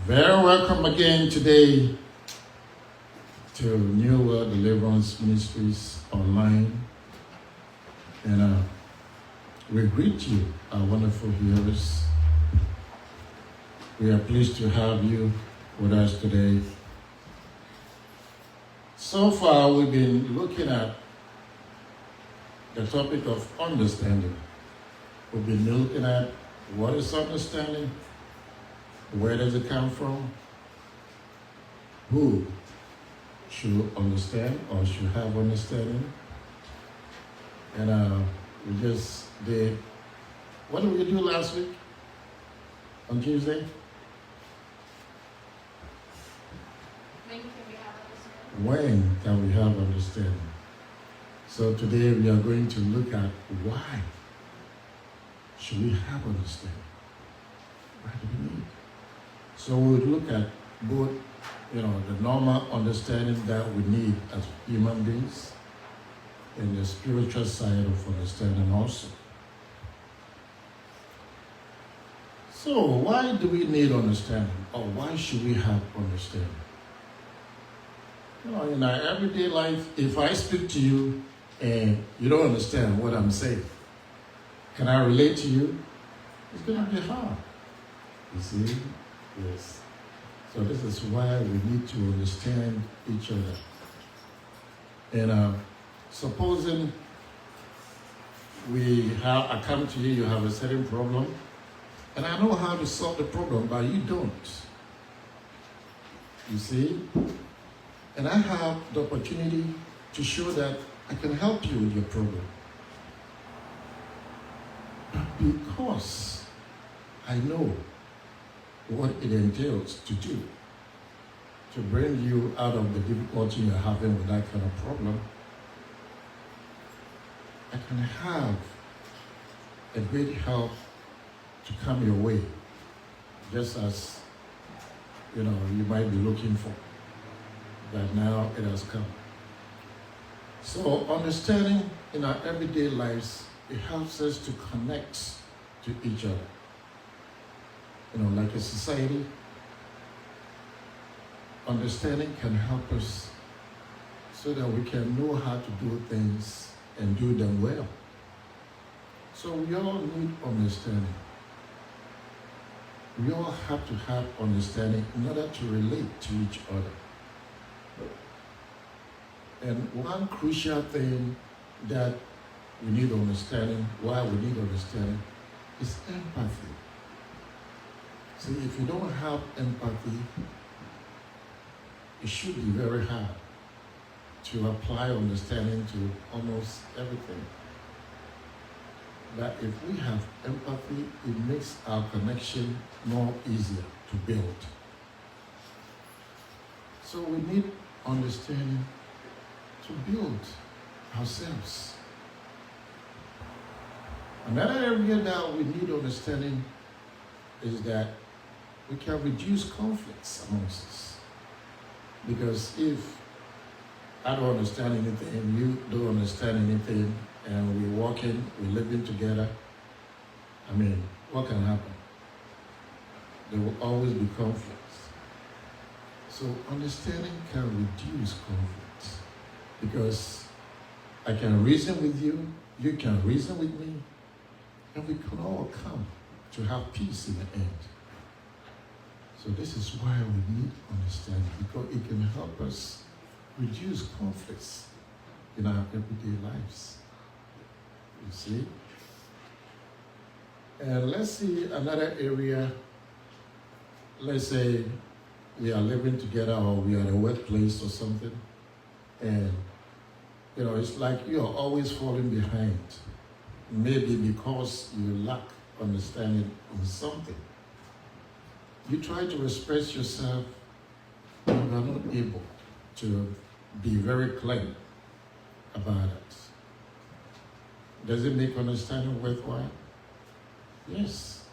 Very welcome again today to New World Deliverance Ministries online. And we greet you, our wonderful viewers. We are pleased to have you with us today. So far, we've been looking at the topic of understanding. We've been looking at what is understanding, where does it come from, who should understand or should have understanding. And we just did, what did we do last week on Tuesday? When can we have understanding? So today we are going to look at why should we have understanding? Why do we need? So we'll look at both, the normal understanding that we need as human beings and the spiritual side of understanding also. So why do we need understanding? Or why should we have understanding? In our everyday life, if I speak to you and you don't understand what I'm saying, can I relate to you? It's going to be hard. You see? Yes. So this is why we need to understand each other. And supposing I come to you, you have a certain problem, and I know how to solve the problem, but you don't. You see? And I have the opportunity to show that I can help you with your problem. But because I know what it entails to do, to bring you out of the difficulty you're having with that kind of problem, I can have a great help to come your way, just as, you might be looking for. But now it has come. So understanding in our everyday lives, it helps us to connect to each other. Like a society, understanding can help us so that we can know how to do things and do them well. So we all need understanding. We all have to have understanding in order to relate to each other. And one crucial thing that we need understanding, why we need understanding, is empathy. See, if you don't have empathy, it should be very hard to apply understanding to almost everything. But if we have empathy, it makes our connection more easier to build. So we need understanding to build ourselves. Another area that we need understanding is that we can reduce conflicts amongst us. Because if I don't understand anything, you don't understand anything, and we're working, we're living together, what can happen? There will always be conflicts. So understanding can reduce conflicts. Because I can reason with you, you can reason with me, and we can all come to have peace in the end. So this is why we need understanding, because it can help us reduce conflicts in our everyday lives. You see? And let's see another area. Let's say we are living together or we are at a workplace or something, and it's like you are always falling behind. Maybe because you lack understanding in something. You try to express yourself, and you are not able to be very clear about it. Does it make understanding worthwhile? Yes.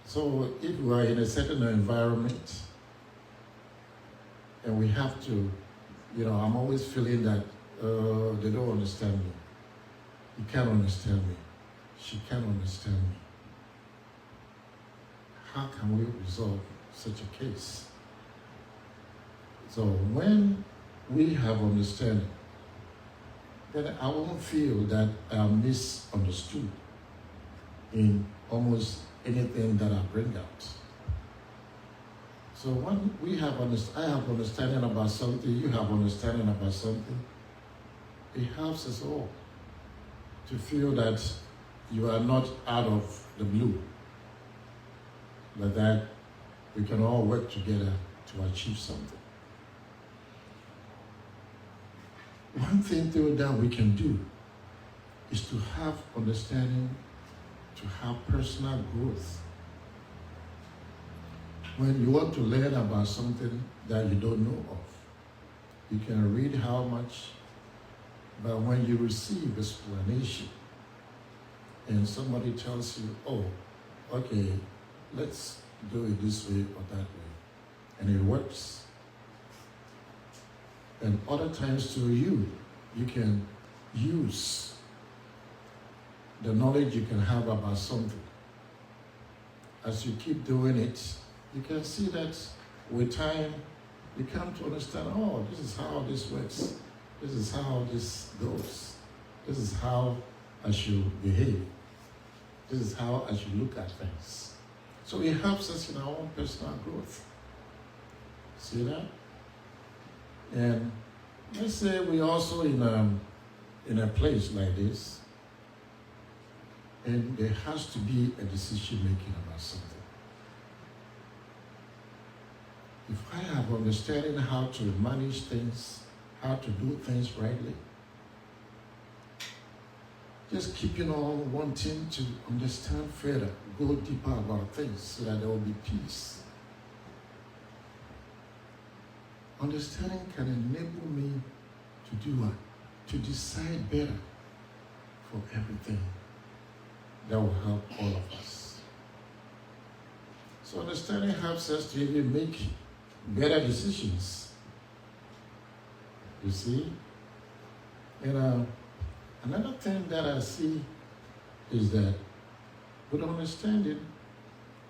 So if we are in a certain environment and we have to, I'm always feeling that they don't understand me. You can't understand me. She can't understand me. How can we resolve such a case. So when we have understanding, then I won't feel that I'm misunderstood in almost anything that I bring out. So when we have I have understanding about something, you have understanding about something, it helps us all to feel that you are not out of the blue, but that we can all work together to achieve something. One thing though that we can do is to have understanding, to have personal growth. When you want to learn about something that you don't know of, you can read how much, but when you receive explanation and somebody tells you, oh, okay, let's do it this way or that way, and it works. And other times too, you can use the knowledge you can have about something. As you keep doing it, you can see that with time, you come to understand, oh, this is how this works. This is how this goes. This is how I should behave. This is how I should look at things. So it helps us in our own personal growth. See that? And let's say we also in a place like this, and there has to be a decision making about something. If I have understanding how to manage things, how to do things rightly, just keeping on wanting to understand further, go deeper about things so that there will be peace. Understanding can enable me to do what? To decide better for everything that will help all of us. So understanding helps us to even make better decisions. You see? And another thing that I see is that with understanding,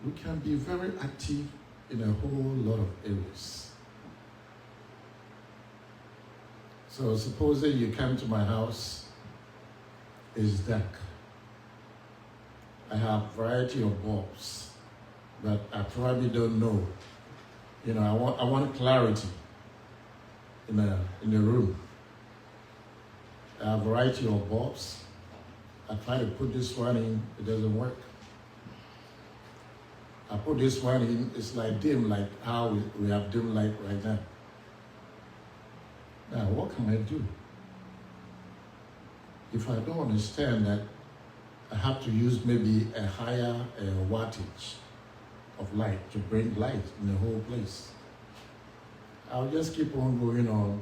we can be very active in a whole lot of areas. So supposing you come to my house, it's dark. I have a variety of bulbs, but I probably don't know. You know, I want clarity in the room. I have a variety of bulbs. I try to put this one in, it doesn't work. I put this one in, it's like dim, like how we have dim light right now. Now, what can I do? If I don't understand that, I have to use maybe a higher wattage of light to bring light in the whole place. I'll just keep on going on,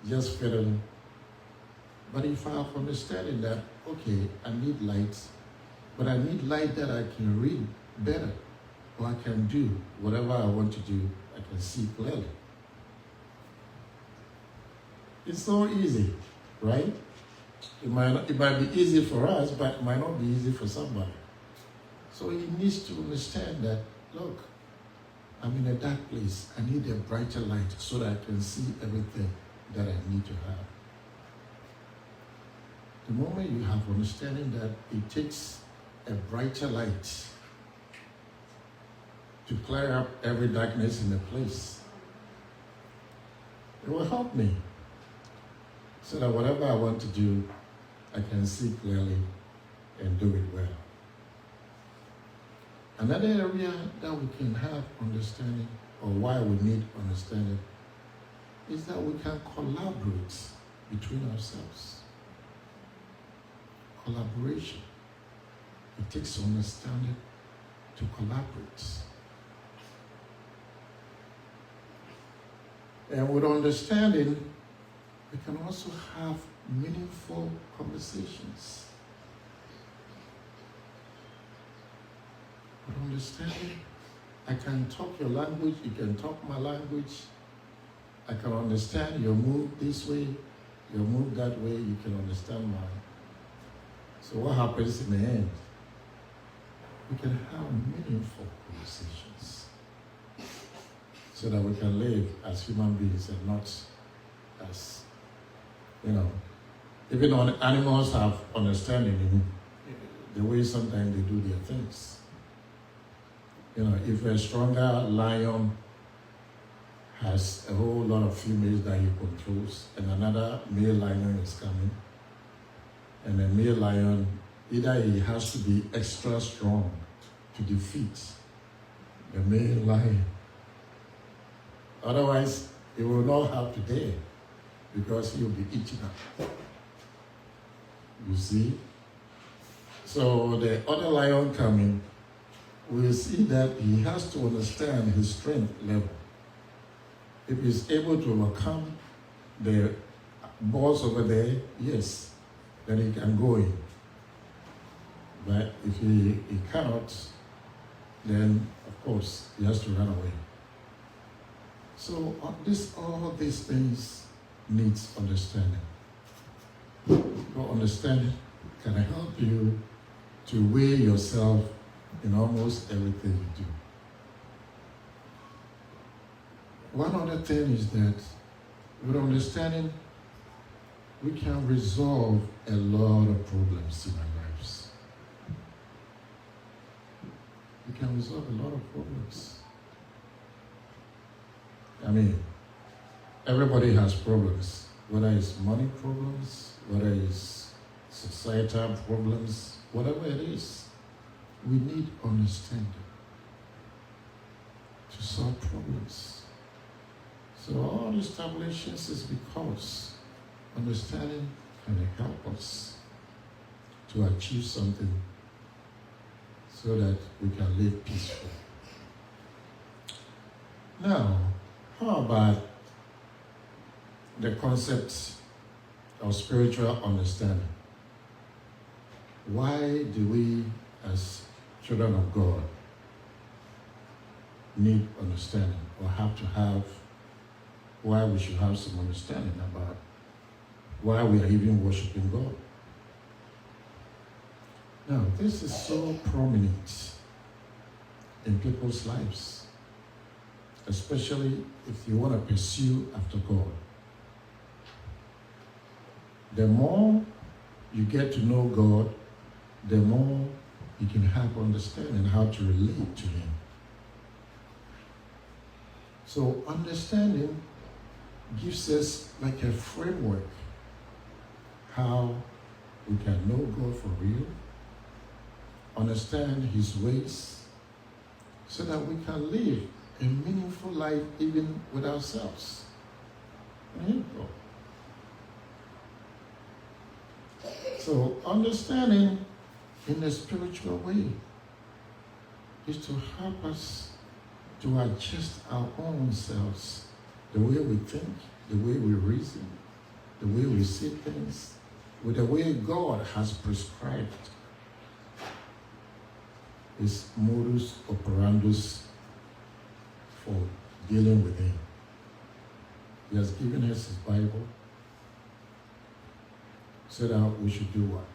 just fiddling. But if I have understanding that, okay, I need light, but I need light that I can read better, or I can do whatever I want to do, I can see clearly. It's so easy, right? It might be easy for us, but it might not be easy for somebody. So he needs to understand that, look, I'm in a dark place. I need a brighter light so that I can see everything that I need to have. The moment you have understanding that it takes a brighter light to clear up every darkness in the place, it will help me so that whatever I want to do, I can see clearly and do it well. Another area that we can have understanding, or why we need understanding, is that we can collaborate between ourselves. Collaboration. It takes understanding to collaborate. And with understanding, we can also have meaningful conversations. With understanding, I can talk your language, you can talk my language. I can understand your move this way, your move that way, you can understand mine. So what happens in the end? We can have meaningful conversations. so that we can live as human beings and not as, even animals have understanding in the way sometimes they do their things. If a stronger lion has a whole lot of females that he controls, and another male lion is coming, and the male lion, either he has to be extra strong to defeat the male lion. Otherwise, he will not have to dare because he will be eaten up. You see? So the other lion coming, we'll see that he has to understand his strength level. If he's able to overcome the boss over there, yes, then he can go in. But if he cannot, then of course he has to run away. So all these things needs understanding. Your understanding can help you to weigh yourself in almost everything you do. One other thing is that with understanding, we can resolve a lot of problems in our lives. We can resolve a lot of problems. I mean, everybody has problems, whether it's money problems, whether it's societal problems, whatever it is. We need understanding to solve problems. So all these tribulations is because understanding can help us to achieve something so that we can live peacefully. Now, how about the concept of spiritual understanding? Why do we, as children of God, need understanding or have to have, why we should have some understanding about why we are even worshiping God? Now, this is so prominent in people's lives, especially if you want to pursue after God. The more you get to know God, the more you can have understanding how to relate to Him. So understanding gives us like a framework how we can know God for real, understand His ways, so that we can live a meaningful life even with ourselves. So understanding in a spiritual way is to help us to adjust our own selves, the way we think, the way we reason, the way we see things, with the way God has prescribed His modus operandus for dealing with Him. He has given us His Bible so that we should do what?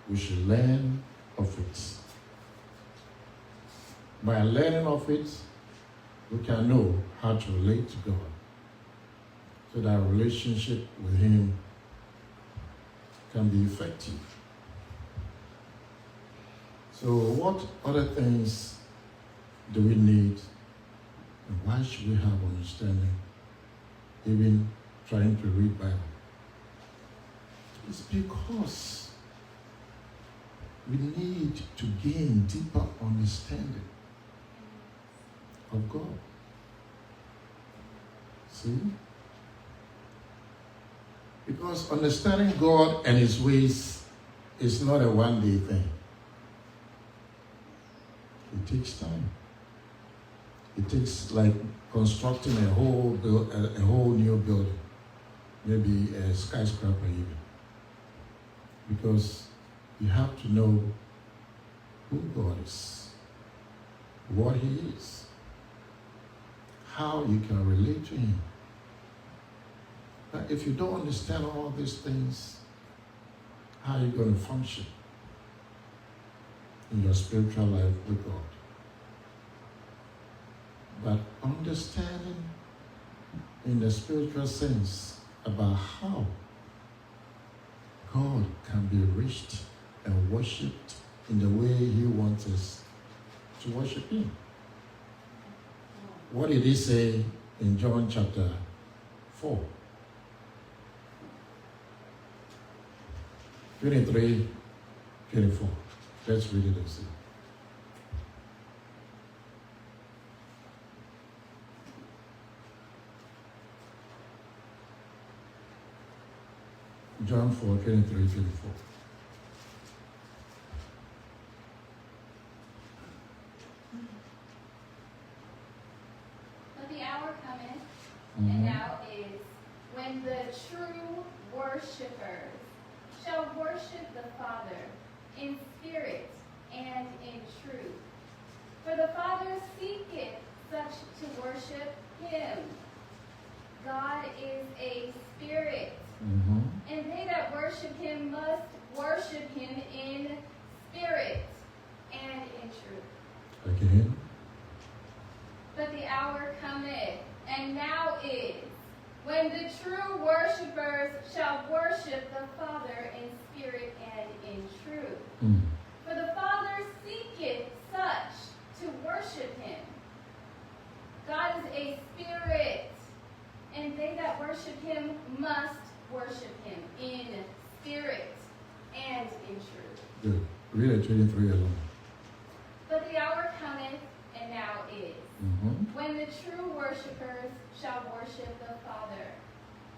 We should learn of it. By learning of it, we can know how to relate to God, so that our relationship with Him can be effective. So what other things do we need, and why should we have understanding, even trying to read Bible? It's because we need to gain deeper understanding of God. See? Because understanding God and His ways is not a one-day thing. It takes time. It takes like constructing a whole new building, maybe a skyscraper even. Because you have to know who God is, what He is, how you can relate to Him. But if you don't understand all these things, how are you going to function in your spiritual life with God? but understanding in the spiritual sense about how God can be reached and worshipped in the way He wants us to worship Him. What did He say in John chapter 4? 23, 24. Let's read it and see. John 4, 23, 24. But the hour cometh, and now is, when the true worshipers shall worship the Father in spirit and in truth. For the Father seeketh such to worship Him. God is a spirit, and they that worship Him must worship Him in spirit and in truth. Again. But the hour cometh, and now is, when the true worshipers shall worship the Father in spirit and in truth. For the Father seeketh such to worship Him. God is a spirit, and they that worship Him must worship Him in spirit and in truth. Good. Read it 23 alone. But the hour cometh, and now is, when the true worshipers shall worship the Father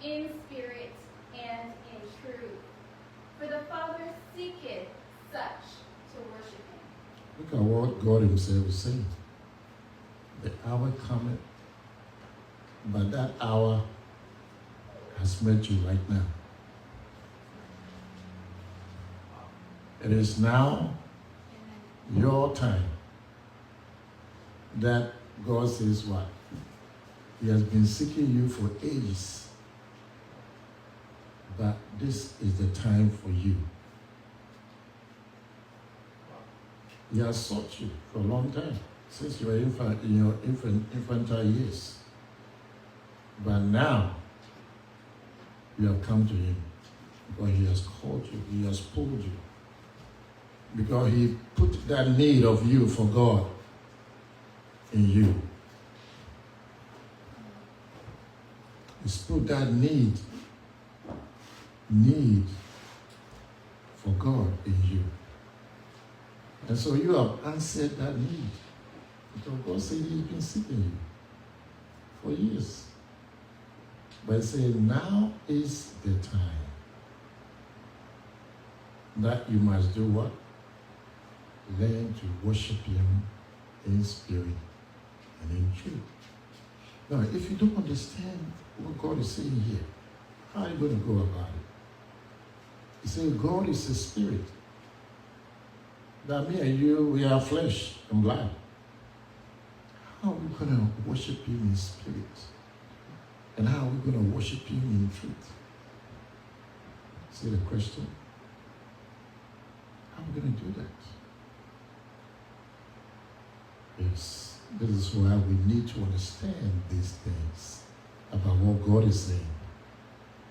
in spirit and in truth. For the Father seeketh such to worship Him. Look at what God Himself is saying. The hour cometh, but that hour has met you right now. It is now your time that God says what? He has been seeking you for ages. But this is the time for you. He has sought you for a long time, since you were in your infantile years. But now, you have come to Him because He has called you, He has pulled you. Because He put that need of you for God in you. He's put that need for God in you. And so you have answered that need. Because God said He's been seeking you for years. But He said, now is the time that you must do what? Learn to worship Him in spirit and in truth. Now, if you don't understand what God is saying here, how are you going to go about it? He said, God is a spirit. That me and you, we are flesh and blood. How are we going to worship Him in spirit? And how are we going to worship Him in truth? See the question? How are we going to do that? Yes, this is why we need to understand these things about what God is saying,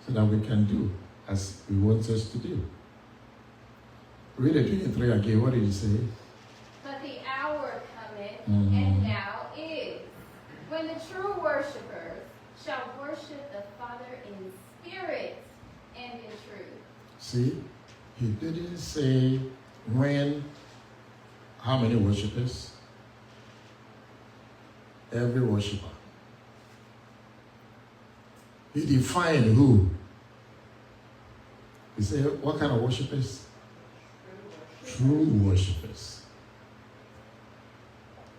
so that we can do as He wants us to do. Read it 23 again. What did He say? But the hour cometh, and now is, when the true worshipers shall worship the Father in spirit and in truth. See, He didn't say when, how many worshipers? Every worshiper. He defined who. He said, what kind of worshipers? True worshippers.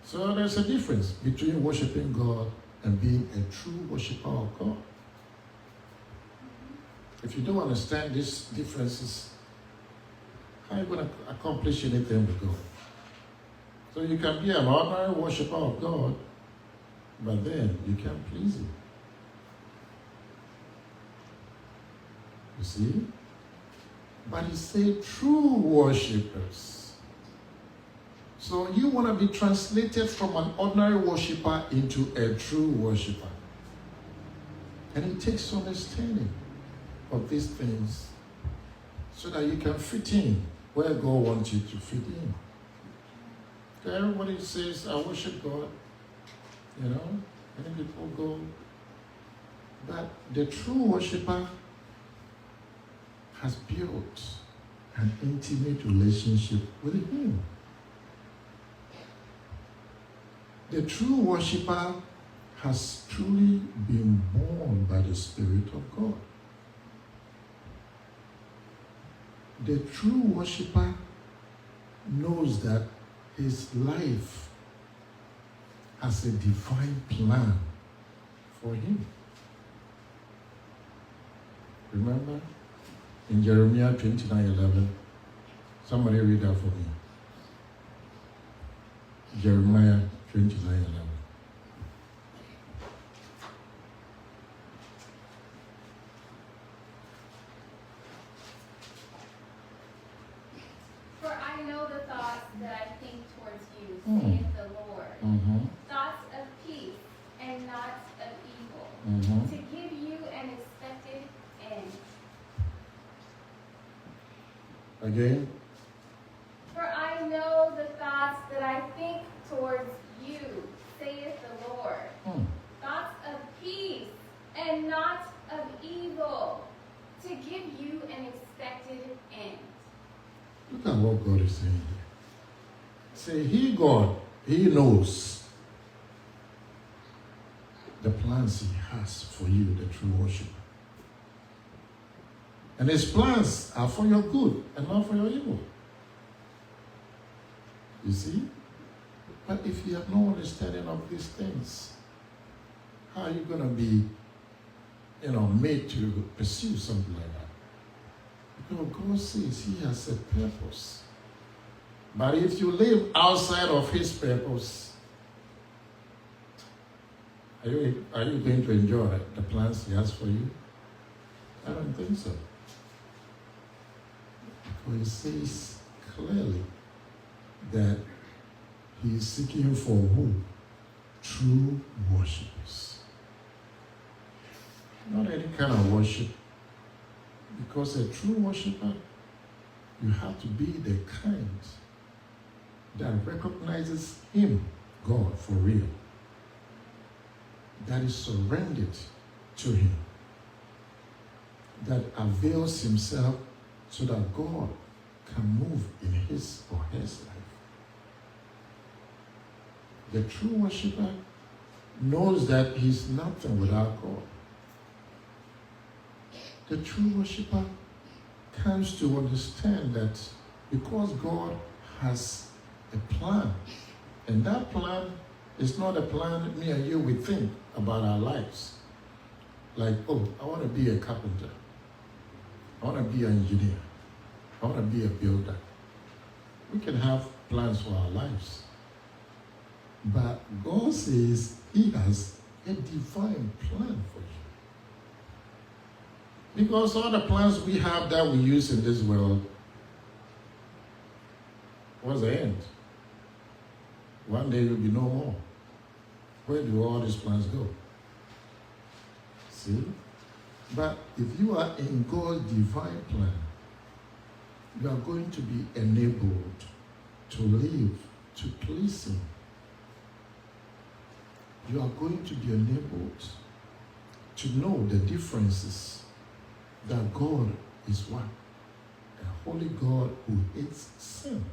So there's a difference between worshiping God and being a true worshiper of God. If you don't understand these differences, how are you going to accomplish anything with God? So you can be an ordinary worshiper of God, but then you can't please Him. You see? But He said true worshippers. So you want to be translated from an ordinary worshiper into a true worshiper. And it takes understanding of these things so that you can fit in where God wants you to fit in. Okay, everybody says, I worship God. You know, many people go. But the true worshiper has built an intimate relationship with Him. The true worshiper has truly been born by the Spirit of God. The true worshiper knows that his life has a divine plan for him. Remember in Jeremiah 29:11, somebody read that for me. Jeremiah 29:11. For I know the thoughts that I think towards you, saith the Lord. Thoughts of peace and not of evil, to give you an expected end. Again. For I know the thoughts that I think towards you, saith the Lord. Thoughts of peace and not of evil, to give you an expected end. Look at what God is saying here. Say, He, God, He knows the plans He has for you, the true worshiper. And His plans are for your good and not for your evil. You see? But if you have no understanding of these things, how are you going to be, made to pursue something like that? Because God says He has a purpose. But if you live outside of His purpose, are you going to enjoy the plans He has for you? I don't think so. Because He says clearly that He is seeking for who? True worshippers. Not any kind of worship. Because a true worshiper, you have to be the kind that recognizes Him, God, for real. That is surrendered to Him. That avails himself so that God can move in his or her life. The true worshiper knows that he's nothing without God. The true worshiper comes to understand that because God has a plan, and that plan is not a plan me and you would think about our lives. Like, oh, I want to be a carpenter. I want to be an engineer. I want to be a builder. We can have plans for our lives. But God says He has a divine plan for you. Because all the plans we have that we use in this world, what's the end? One day there will be no more. Where do all these plans go? See? But if you are in God's divine plan, you are going to be enabled to live, to please Him. You are going to be enabled to know the differences that God is what? A holy God who hates sin.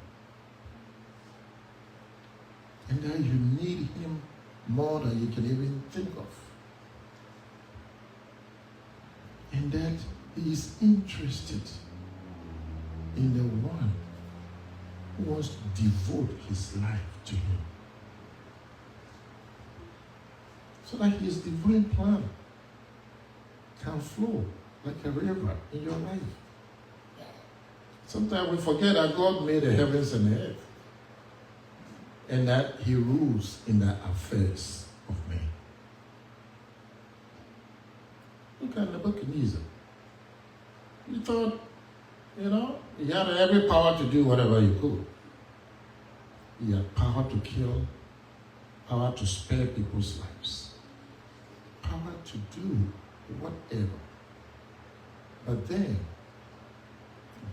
And that you need Him more than you can even think of. And that He is interested in the one who wants to devote his life to Him. So that His divine plan can flow like a river in your life. Sometimes we forget that God made the heavens and the earth, and that He rules in the affairs of men. Look at Nebuchadnezzar. He thought, he had every power to do whatever he could. He had power to kill, power to spare people's lives, power to do whatever. But then,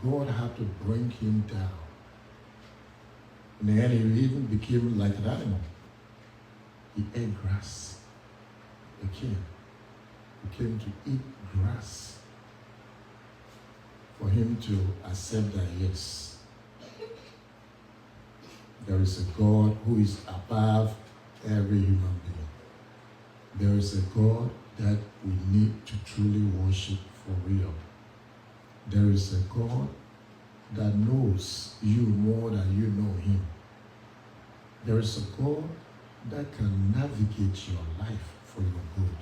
God had to bring him down. In the end, he even became like an animal. He ate grass. He came to eat grass for him to accept that, yes, there is a God who is above every human being. There is a God that we need to truly worship for real. There is a God that knows you more than you know him. There is a God that can navigate your life for your good.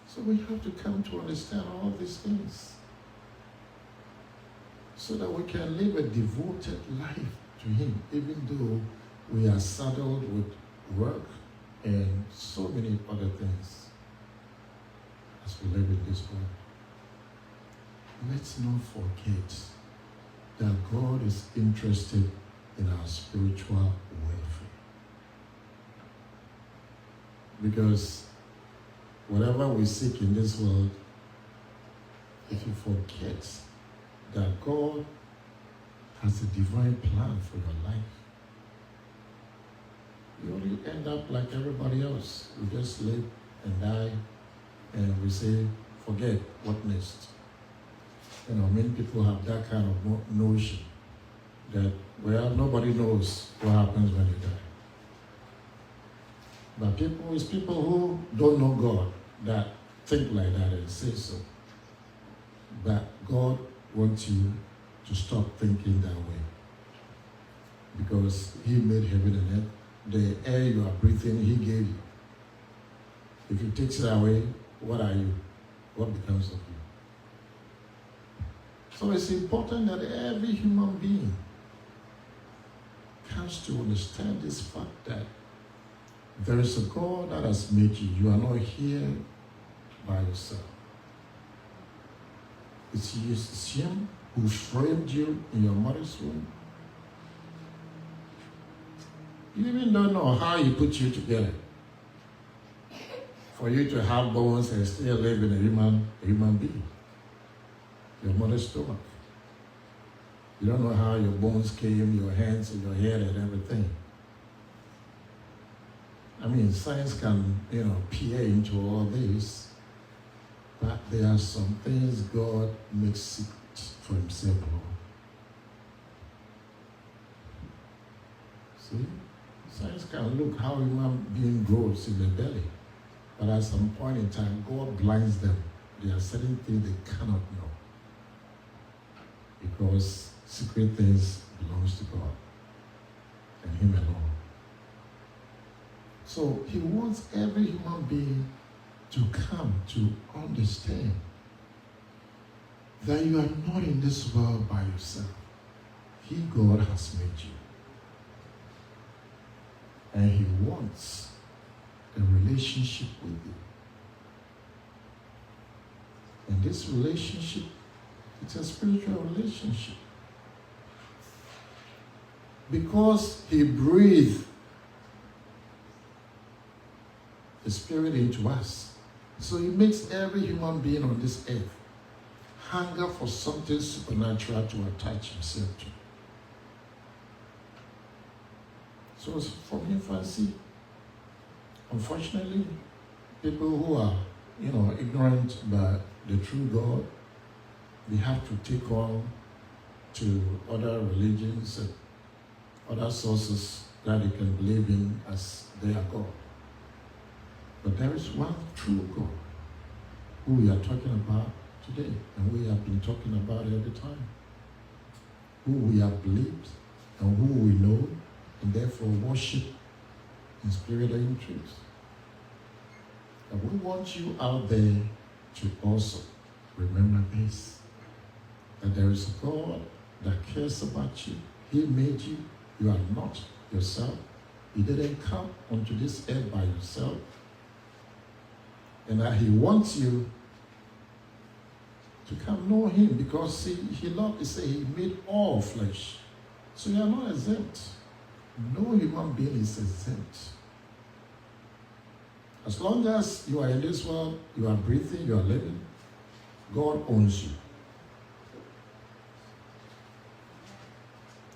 So we have to come to understand all these things so that we can live a devoted life to him, even though we are saddled with work and so many other things as we live in this world. Let's not forget that God is interested in our spiritual welfare. Because whatever we seek in this world, if you forget that God has a divine plan for your life, you only end up like everybody else. We just live and die, and we say, forget, what next? Many people have that kind of notion that, well, nobody knows what happens when they die. But it's people who don't know God that think like that and say so. But God wants you to stop thinking that way. Because he made heaven and earth. The air you are breathing, he gave you. If he takes it away, what are you? What becomes of you? So it's important that every human being comes to understand this fact that there is a God that has made you. You are not here by yourself. It's him who framed you in your mother's womb. You even don't know how he put you together for you to have bones and still live in a human being. Your mother's stomach. You don't know how your bones came, your hands and your head and everything. Science can, peer into all this, but there are some things God makes secret for himself alone. See? Science can look how a human being grows in the belly, but at some point in time, God blinds them. There are certain things they cannot know, because secret things belongs to God and him alone. So he wants every human being to come to understand that you are not in this world by yourself. He, God, has made you. And he wants a relationship with you. And this relationship, it's a spiritual relationship. Because he breathed the Spirit into us. So he makes every human being on this earth hunger for something supernatural to attach himself to. So it's from infancy. Unfortunately, people who are, ignorant about the true God, they have to take on to other religions and other sources that they can believe in as their God. But there is one true God who we are talking about today, and we have been talking about every time, who we have believed and who we know, and therefore worship in spirit and in truth. And we want you out there to also remember this, that there is a God that cares about you. He made you. You are not yourself. You didn't come onto this earth by yourself. And that he wants you to come know him, because see, he loved, he said he made all flesh. So you are not exempt. No human being is exempt. As long as you are in this world, you are breathing, you are living, God owns you.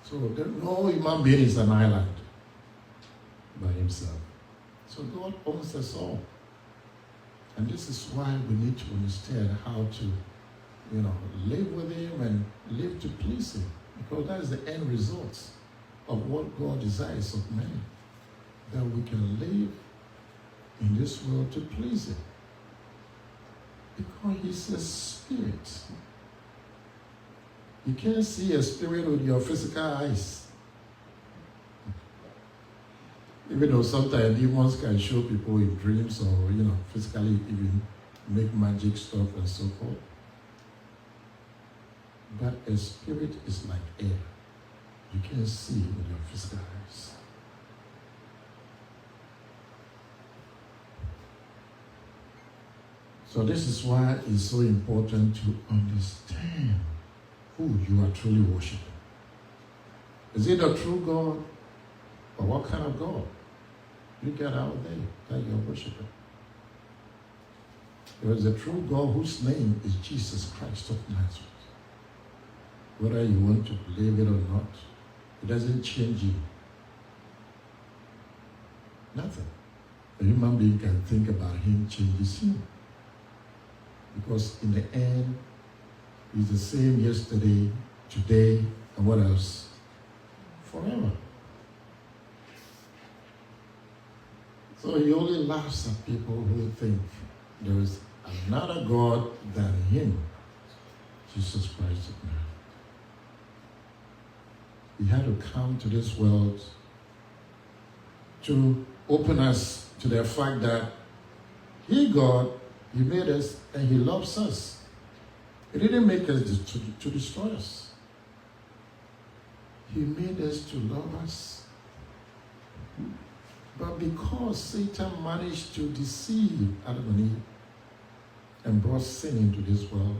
So no human being is an island by himself. So God owns us all. And this is why we need to understand how to, live with him and live to please him. Because that is the end result of what God desires of man. That we can live in this world to please him. Because he's a spirit. You can't see a spirit with your physical eyes. Even though sometimes demons can show people in dreams or, physically even make magic stuff and so forth. But a spirit is like air. You can't see with your physical eyes. So this is why it's so important to understand who you are truly worshiping. Is it a true God? Or what kind of God? You get out there that you're worshiping. There is a true God whose name is Jesus Christ of Nazareth. Whether you want to believe it or not, it doesn't change you. Nothing. A human being can think about him changes him. Because in the end, he's the same yesterday, today, and what else? Forever. So he only laughs at people who think there is another God than him, Jesus Christ of Nazareth. He had to come to this world to open us to the fact that he, God, he made us and he loves us. He didn't make us to destroy us. He made us to love us. But because Satan managed to deceive Adam and Eve and brought sin into this world,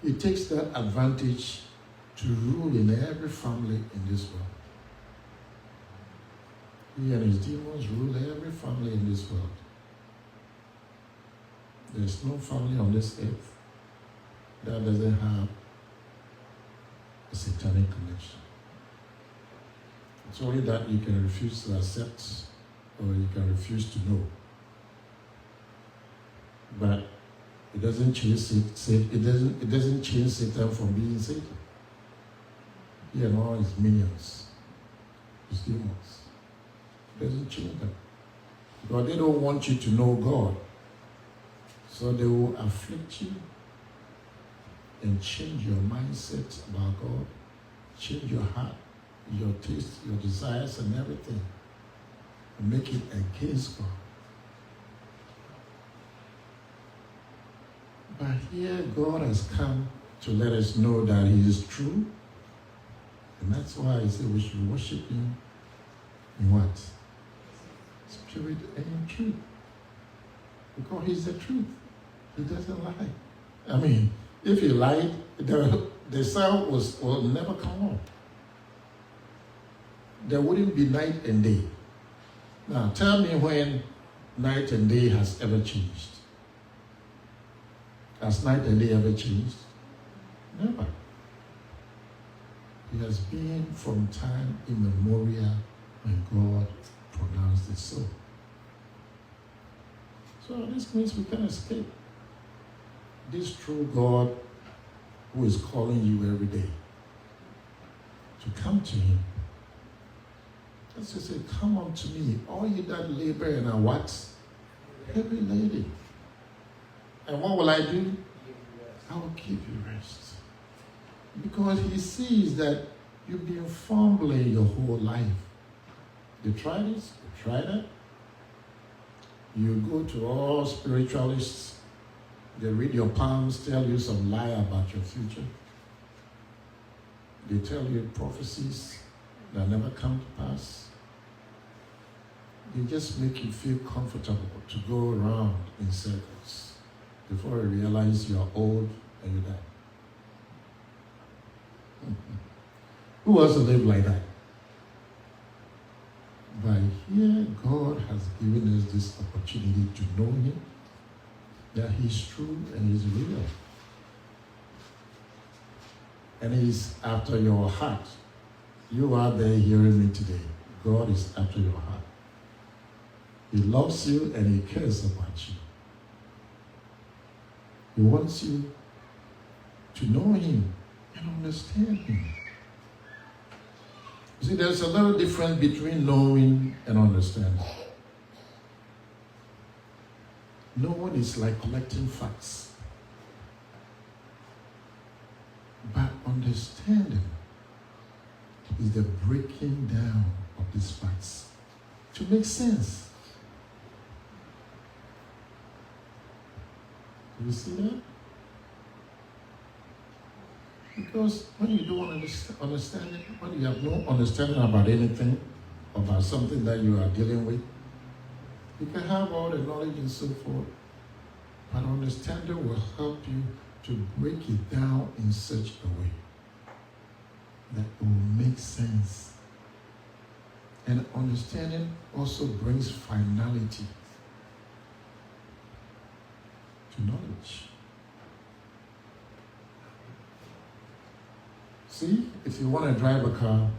he takes that advantage to rule in every family in this world. He and his demons rule every family in this world. There's no family on this earth that doesn't have a satanic connection. It's only that you can refuse to accept or you can refuse to know. But it doesn't change it doesn't change Satan from being Satan. He and all his minions, his demons. It doesn't change them. Because they don't want you to know God. So they will afflict you and change your mindset about God, change your heart, your taste, your desires, and everything, and make it against God. But here God has come to let us know that he is true, and that's why he said we should worship him in what? Spirit and in truth. Because he's the truth. He doesn't lie. I mean, if he lied, the sun will never come on. There wouldn't be night and day. Now, tell me when night and day has ever changed. Has night and day ever changed? Never. He has been from time immemorial when God pronounced it so. So this means we can escape this true God who is calling you every day to come to him. Let's just say, come unto me, all you that labor and are what? Heavy laden. And what will I do? I will give you rest. Because he sees that you've been fumbling your whole life. You try this, you try that. You go to all spiritualists, they read your palms, tell you some lie about your future. They tell you prophecies that never come to pass. They just make you feel comfortable to go around in circles. before you realize you're old and you die. Who wants to live like that? But here, God has given us this opportunity to know Him, that He's true and He's real. And He's after your heart. You are there hearing me today. God is after your heart. He loves you and He cares about you. He wants you to know Him and understand Him. You see, there's a little difference between knowing and understanding. Knowing is like collecting facts. But understanding is the breaking down of these facts to make sense. Do you see that? Because when you don't understand it, when you have no understanding about anything, about something that you are dealing with, you can have all the knowledge and so forth, but understanding will help you to break it down in such a way that it will make sense. And understanding also brings finality to knowledge. See, if you want to drive a car,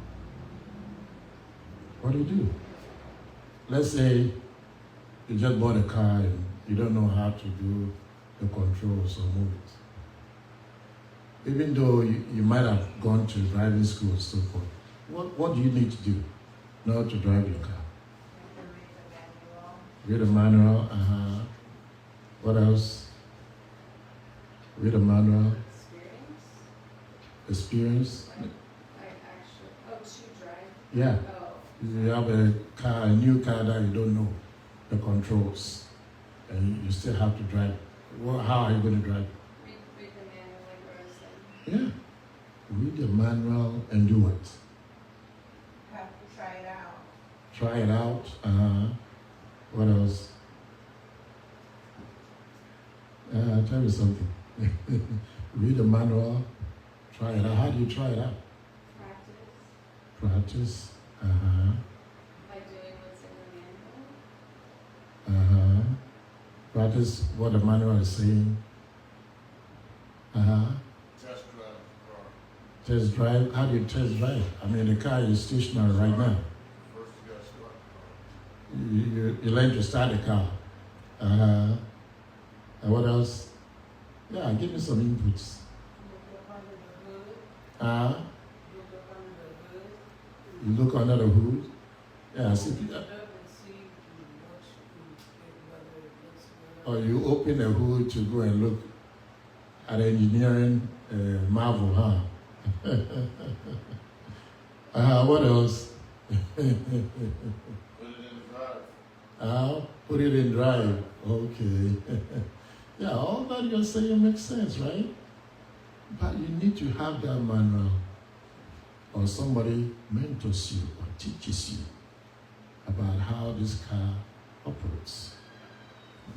what do? Let's say you just bought a car and you don't know how to do the controls or move it. Even though you might have gone to driving school and so forth, what do you need to do in order to drive your car? Read the manual. What else? Read the manual. Experience. To drive. Yeah. You have a new car that you don't know the controls, and you still have to drive. Well, how are you going to drive? Read the manual, like Rose said. Yeah. Read the manual and do what? Have to try it out. Try it out. What else? Tell me something. Read the manual. Try it out. How do you try it out? Practice. By doing what's in the manual. Practice what the manual is saying. Test drive the car. Test drive. How do you test drive? I mean, the car is stationary right now. First you got to start the car. You learn to start the car. And what else? Yeah, give me some inputs. You look under the hood. Yeah, see. Or you open the hood to go and look at engineering marvel, huh? What else? Put it in drive. Put it in drive. Okay. Yeah, all that you're saying makes sense, right? But you need to have that manual, or somebody mentors you or teaches you about how this car operates.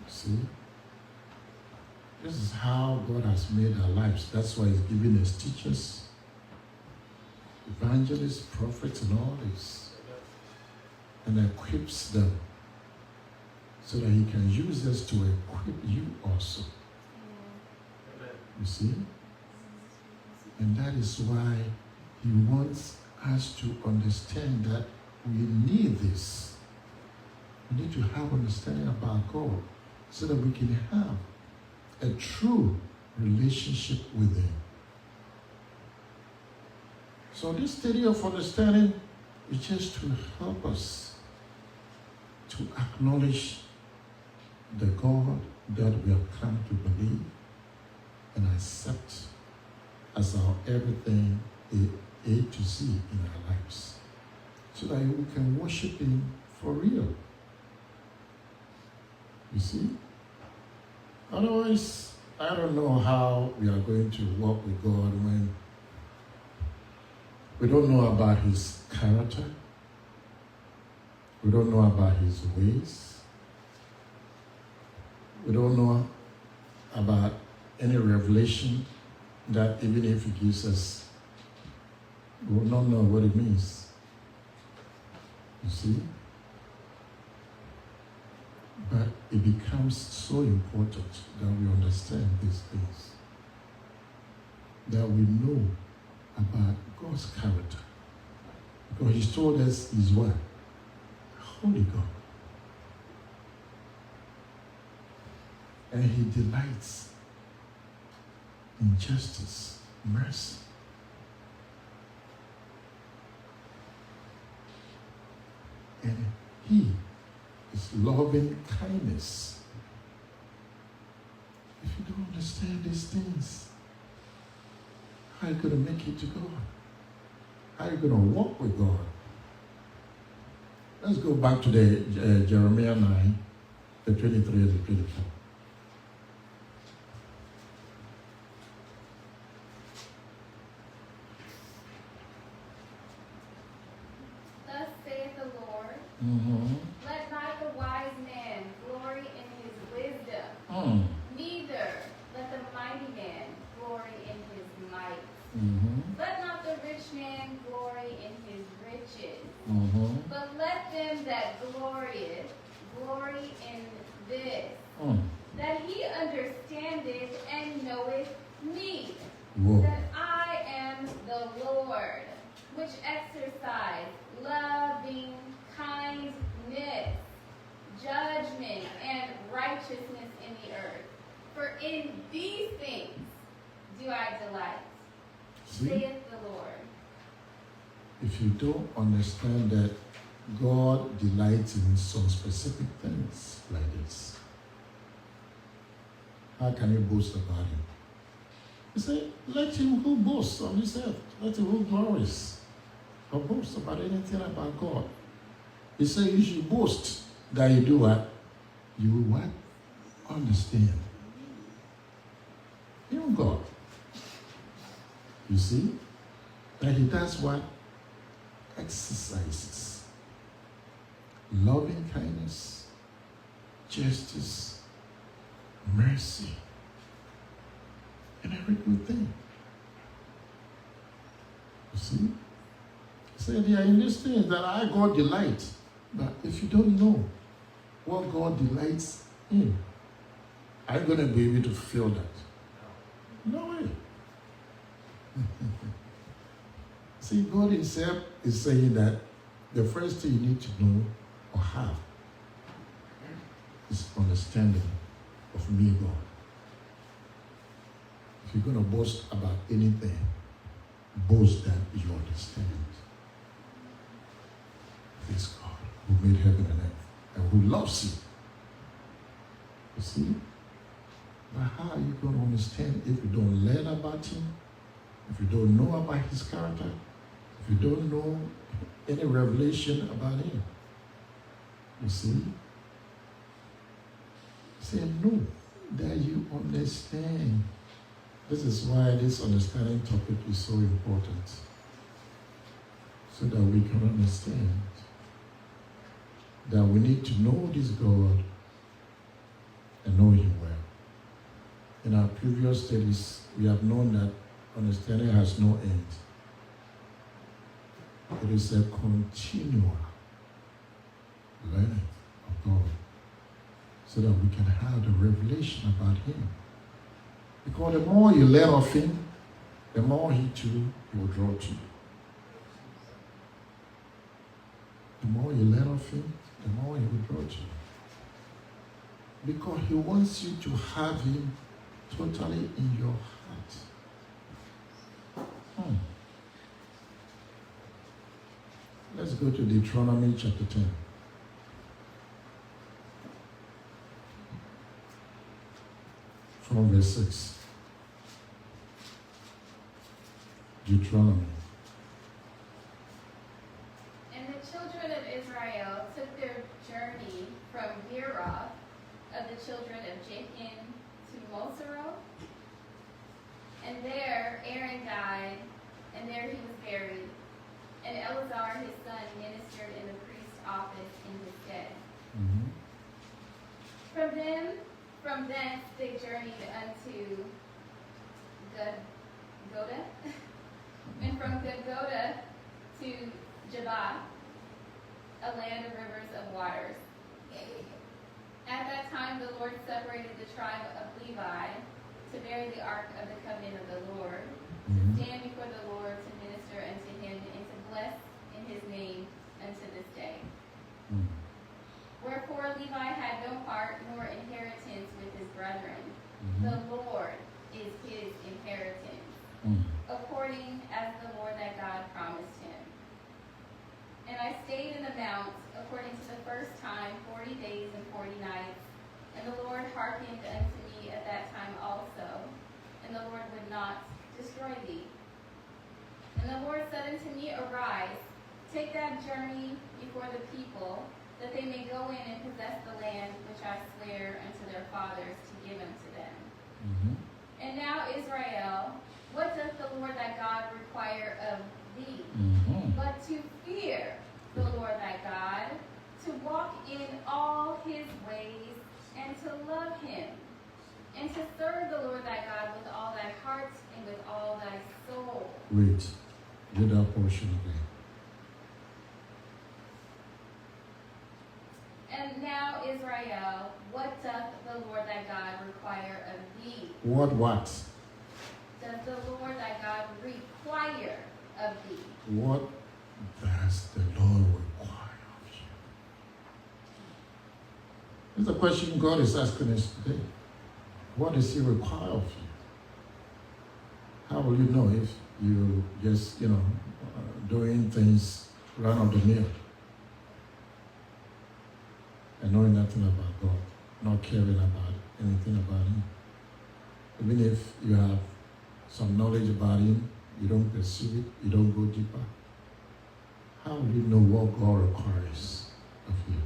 See? This is how God has made our lives. That's why He's giving us teachers, evangelists, prophets, and all this, and equips them so that He can use us to equip you also. You see? And that is why He wants us to understand that we need this. We need to have understanding about God so that we can have a true relationship with Him. So this study of understanding is just to help us to acknowledge the God that we have come to believe and accept as our everything, A to Z in our lives, so that we can worship Him for real. You see? Otherwise, I don't know how we are going to walk with God when we don't know about His character, we don't know about His ways, we don't know about any revelation that even if he gives us, we will not know what it means. You see? But it becomes so important that we understand these things. That we know about God's character. Because He's told us He's what? Holy God. And He delights in justice, mercy. And He is loving kindness. If you don't understand these things, how are you going to make it to God? How are you going to walk with God? Let's go back to the Jeremiah 9, the 23 and the 24. Thus saith the Lord, Mm-hmm. let not the wise man glory in his wisdom, neither let the mighty man glory in his might. Let not the rich man glory in his riches, but let them that glorieth glory in this, that he understandeth and knoweth me, that I am the Lord, which exercise loving kindness, judgment, and righteousness in the earth. For in these things do I delight, saith the Lord. If you don't understand that God delights in some specific things like this, how can you boast about Him? He said, let him who boasts on this earth, let him who glories or boast about anything about God. He said you should boast that you do what? You will what? Understand. Even God. You see? That He does what? Exercises. Loving kindness, justice, mercy, and every good thing. You see? He said, yeah, in these things that I God delight. But if you don't know what God delights in, are you going to be able to fulfill that? No way. See, God Himself is saying that the first thing you need to know or have is understanding of me, God. If you're going to boast about anything, boast that you understand this God who made heaven and earth and who loves you. You see? But how are you going to understand if you don't learn about Him, if you don't know about His character, if you don't know any revelation about Him? You see? Say, no, that you understand. This is why this understanding topic is so important. So that we can understand that we need to know this God and know Him well. In our previous studies, we have known that understanding has no end. It is a continual learning of God so that we can have the revelation about Him. Because the more you learn of Him, the more He too will draw to you. The more you learn of Him, the more He will draw to you. Because He wants you to have Him totally in your heart. Let's go to Deuteronomy chapter 10. From verse 6. Deuteronomy. And the children of Israel took their journey from Beeroth of the children of Jacob to Moserah. And there Aaron died, and there he was buried. And Eleazar his son ministered in the priest's office in his stead. From from thence they journeyed unto Goda, and from Goda to Jabah, a land of rivers of waters. At that time the Lord separated the tribe of Levi to bear the ark of the covenant of the Lord, to stand before the Lord, to minister unto him, and to bless in his name unto this day. Wherefore Levi had no part nor inheritance with his brethren. The Lord is his inheritance, according as the Lord thy God promised him. And I stayed in the mount, according to the first time, 40 days and 40 nights. And the Lord hearkened unto me at that time also, and the Lord would not destroy thee. And the Lord said unto me, Arise, take that journey before the people, that they may go in and possess the land which I sware unto their fathers to give unto them. And now, Israel, what doth the Lord thy God require of thee? But to fear the Lord thy God, to walk in all his ways, and to love him, and to serve the Lord thy God with all thy heart and with all thy soul. Wait, read that portion again. And now, Israel, what doth the Lord thy God require of thee? What? Does the Lord thy God require of thee? What does the Lord require of you? It's a question God is asking us today. What does he require of you? How will you know if you just, doing things run of the mill and knowing nothing about God, not caring about anything about him? Even if you have some knowledge about him, you don't pursue it, you don't go deeper. How will you know what God requires of you?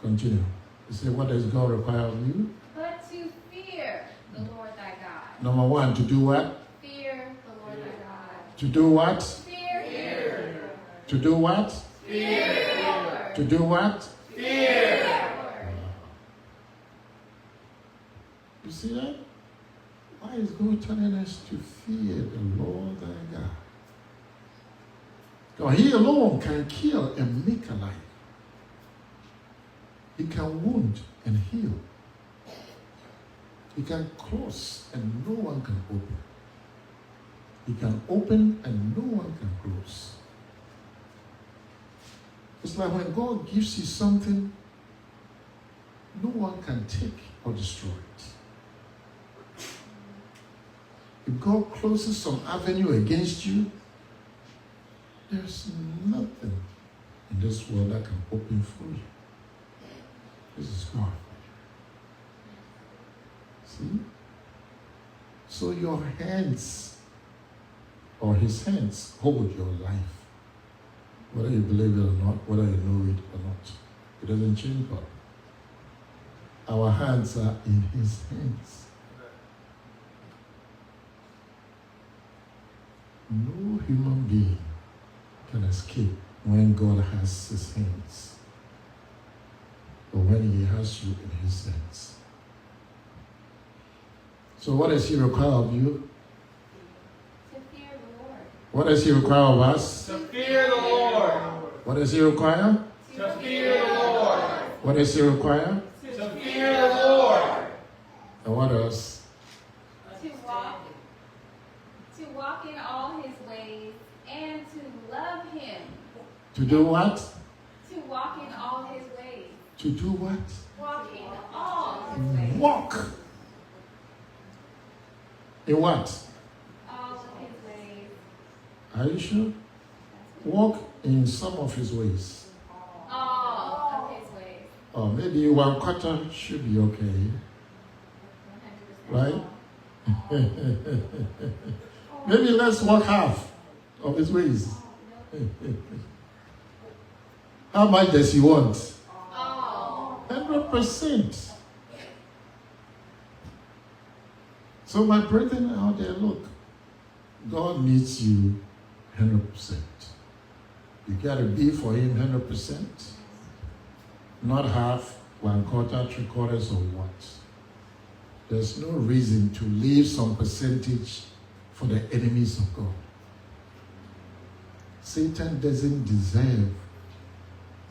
Continue. You say, what does God require of you? But to fear the Lord thy God. Number one, to do what? Fear the Lord thy God. To do what? Fear. To do what? Fear. To do what? Fear. You see that? Why is God telling us to fear the Lord thy God? God, he alone can kill and make alive. He can wound and heal. He can close and no one can open. He can open and no one can close. It's like when God gives you something, no one can take or destroy it. If God closes some avenue against you, there's nothing in this world that can open for you. This is God. See? So your hands, or his hands, hold your life. Whether you believe it or not, whether you know it or not. It doesn't change God. Our hands are in his hands. No human being can escape when God has his hands, or when he has you in his hands. So what does he require of you? To fear the Lord. What does he require of us? To fear the Lord. What does he require? To fear the Lord. What does he require? To fear the Lord. And what else? To walk in all his ways and to love him. To do what? To walk in all his ways. To do what? Walk in all his ways. Walk. In what? All of his ways. Are you sure? Walk in some of his ways. All of his ways. Or maybe 1/4 should be okay. 100%. Right? Maybe let's walk half of his ways. How much does he want? All. 100%. So my brethren out there, look, God needs you 100%. You got to be for him 100%, not half, 1/4, 3/4, or what. There's no reason to leave some percentage for the enemies of God. Satan doesn't deserve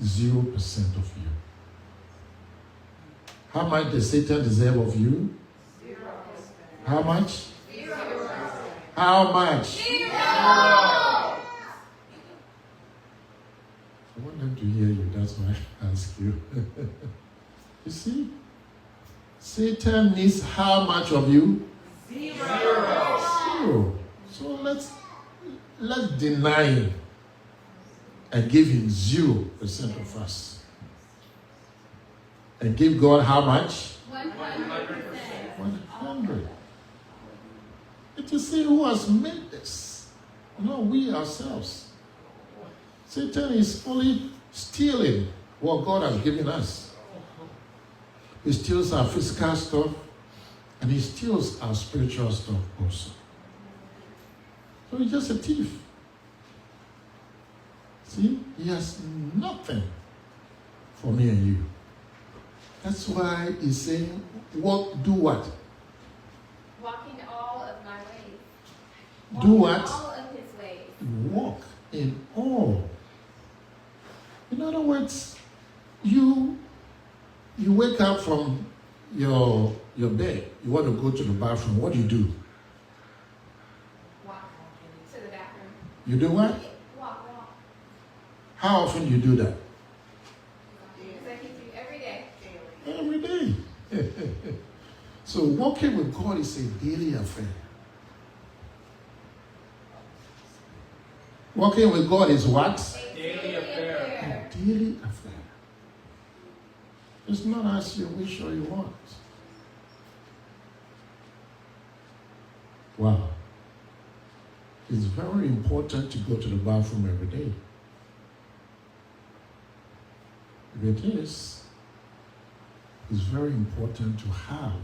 0% of you. How much does Satan deserve of you? 0%. How much? 0%. How much? 0. I want them to hear you, that's why I ask you. You see? Satan needs how much of you? 0. 0. So let's deny him and give him 0% of us. And give God how much? 100%. 100. It is he who has made this. Not we ourselves. Satan is only stealing what God has given us. He steals our physical stuff and he steals our spiritual stuff also. So he's just a thief. See, he has nothing for me and you. That's why he's saying, walk, do what? Walk in all of my ways. Do Walk what? in all of his ways. Walk in all. In other words, you wake up from your bed, you want to go to the bathroom, what do? Walk to the bathroom. You do what? Walk. How often do you do that? It's like you do every day. Every day. So walking with God is a daily affair. Walking with God is what? A daily affair. A daily affair. It's not as you wish or you want. Wow. It's very important to go to the bathroom every day. If it is, it's very important to have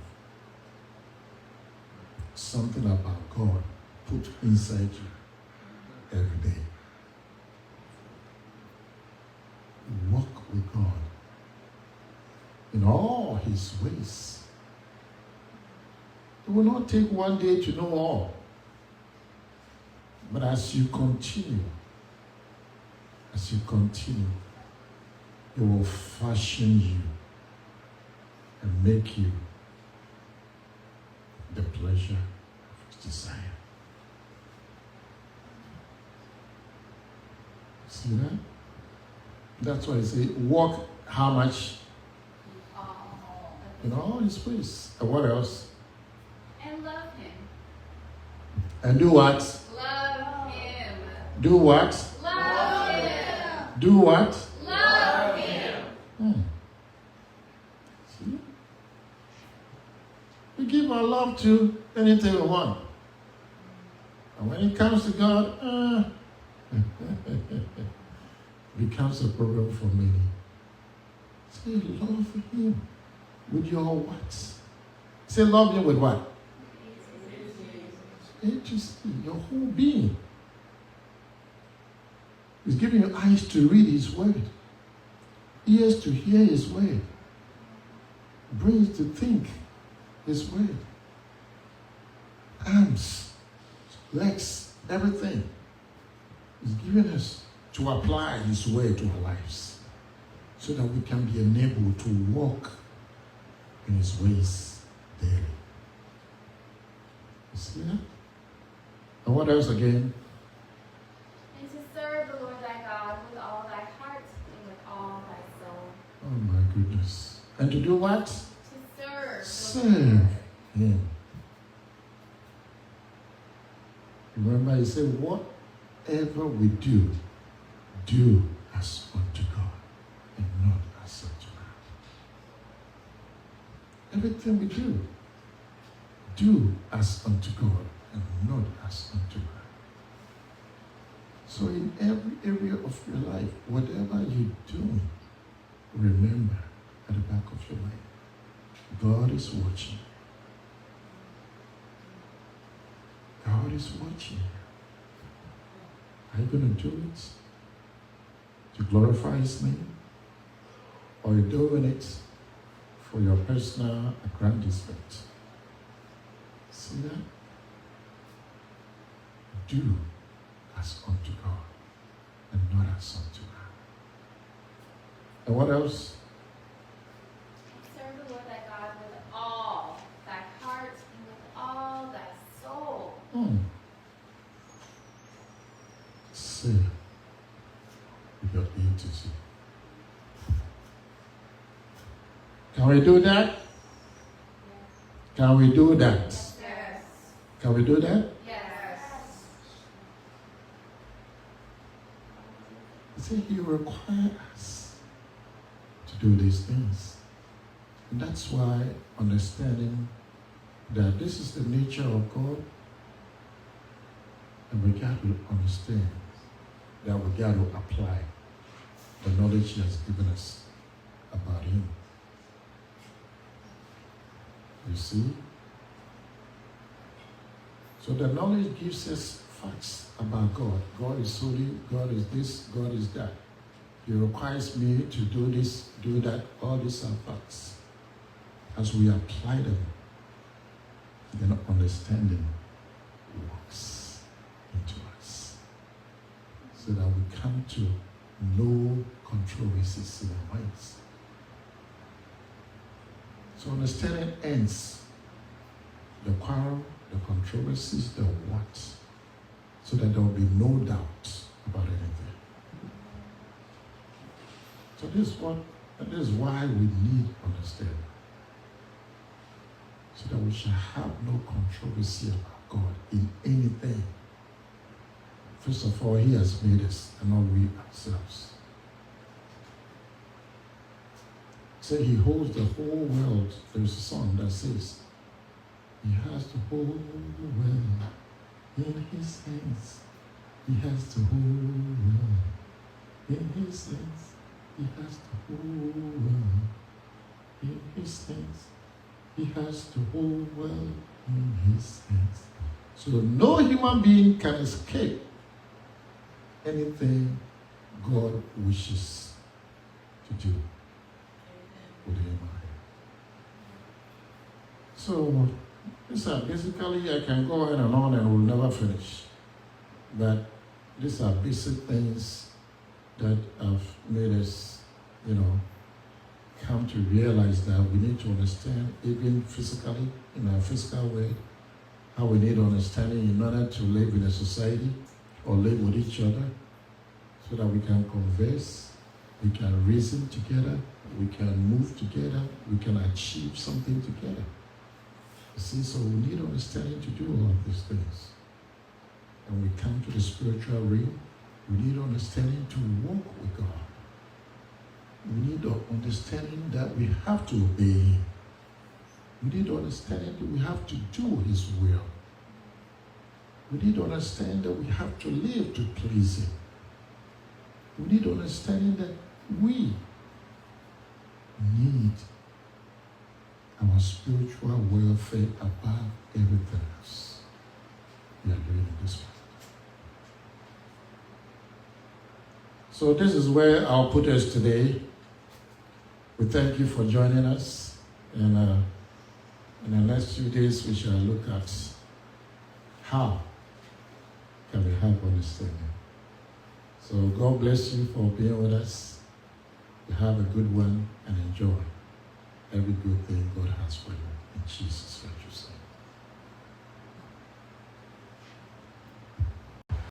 something about God put inside you every day. Walk with God in all his ways. It will not take one day to know all. But as you continue, it will fashion you and make you the pleasure of his desire. See that? That's why I say, walk how much? In all his ways. And what else? And love him. And do what? Love him. Do what? Love him. Do what? Love him. See? We give our love to anything we want. And when it comes to God, becomes a problem for many. Say, love him with your what? Say, love him with what? Your whole being. He's giving you eyes to read his word, ears to hear his word, brains to think his word, arms, legs, everything. He's giving us to apply his word to our lives so that we can be enabled to walk in his ways daily. You see that? And what else again? And to serve the Lord thy God with all thy heart and with all thy soul. Oh my goodness. And to do what? To serve. Serve him. Remember, he said, whatever we do as unto God and not as unto man. Everything we do as unto God and not as unto man. So in every area of your life, whatever you're doing, remember at the back of your mind, God is watching. God is watching. Are you going to do it to glorify his name? Or are you doing it for your personal aggrandizement. See that? Do as unto God and not as unto man. And what else? Serve the Lord thy God with all thy heart and with all thy soul. Say with your A to Z. Can we do that? Can we do that? Yes. Can we do that? Yes. See, he requires us to do these things. And that's why understanding that this is the nature of God, and we got to understand that we got to apply the knowledge he has given us about him. You see? So the knowledge gives us facts about God. God is holy, God is this, God is that. He requires me to do this, do that. All these are facts. As we apply them, then understanding works into us. So that we come to no controversies in our minds. So understanding ends the quarrel, the controversies, the what, so that there will be no doubt about anything. So this is why we need understanding. So that we shall have no controversy about God in anything. First of all, he has made us and not we ourselves. So he holds the whole world. There's a song that says, he has the whole world in his hands. He has the whole world in his hands. He has the whole world in his hands. He has the whole world in his hands. So no human being can escape anything God wishes to do with him. So these are basically, I can go on and we'll never finish. But these are basic things that have made us, come to realize that we need to understand, even physically, in our physical way, how we need understanding in order to live in a society or live with each other, so that we can converse, we can reason together, we can move together, we can achieve something together. You see, so we need understanding to do all of these things. And we come to the spiritual realm, we need understanding to walk with God. We need understanding that we have to obey him. We need understanding that we have to do his will. We need to understand that we have to live to please him. We need understanding that we need our spiritual welfare above everything else we are doing in this world. So this is where I'll put us today. We thank you for joining us, and in the next few days we shall look at how can we have understanding. So God bless you for being with us. You have a good one and enjoy every good thing God has for you. In Jesus' name.